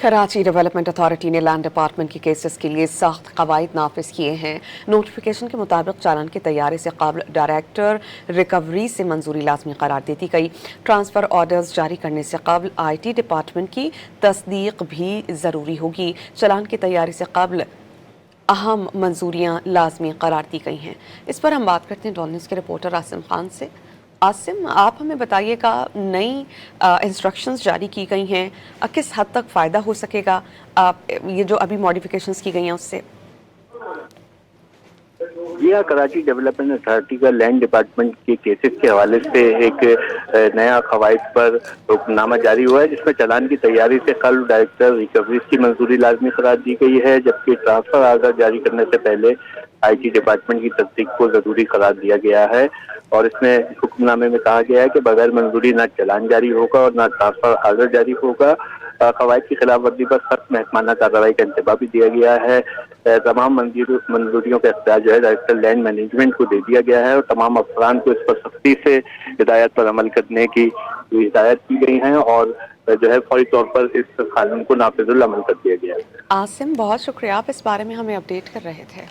Karachi development authority ने land department के cases के लिए सख्त कवायद नाफिज किए हैं। नोटिफिकेशन के मुताबिक चालान की तैयारी से कबल डायरेक्टर रिकवरी से मंजूरी लाजमी करार देती गई। ट्रांसफ़र ऑर्डर्स जारी करने से कबल IT डिपार्टमेंट की तस्दीक भी ज़रूरी होगी। चालान की तैयारी से कबल अहम मंजूरियाँ लाजमी करार दी गई हैं। इस पर हम बात करते हैं डॉन न्यूज़ के रिपोर्टर आसिम खान से। आसिम, आप हमें बताइएगा, नई इंस्ट्रक्शंस जारी की गई हैं, किस हद तक फ़ायदा हो सकेगा ये जो अभी मॉडिफिकेशंस की गई हैं उससे? जी हाँ, कराची डेवलपमेंट अथॉरिटी का लैंड डिपार्टमेंट के केसेस के हवाले से एक नया कवायद पर हुक्मनामा जारी हुआ है, जिसमें चालान की तैयारी से कल डायरेक्टर रिकवरीज की मंजूरी लाजमी करार दी गई है, जबकि ट्रांसफर आर्डर जारी करने से पहले IT डिपार्टमेंट की तस्दीक को जरूरी करार दिया गया है। और इसमें हुक्मनामे में कहा गया है कि बगैर मंजूरी न चालान जारी होगा और न ट्रांसफर आर्डर जारी होगा। कवायद की खिलाफ वर्जी पर सख्त महकमाना कार्रवाई का इंतबाह भी दिया गया है। तमाम मंजूरियों का इख्तियार जो है डायरेक्टर लैंड मैनेजमेंट को दे दिया गया है और तमाम अफसरान को इस पर सख्ती से हिदायत पर अमल करने की हिदायत की गई है और जो है फौरी तौर पर इस कानून को नाफिजुल अमल कर दिया गया है। आसिम, बहुत शुक्रिया, आप इस बारे में हमें अपडेट कर रहे थे।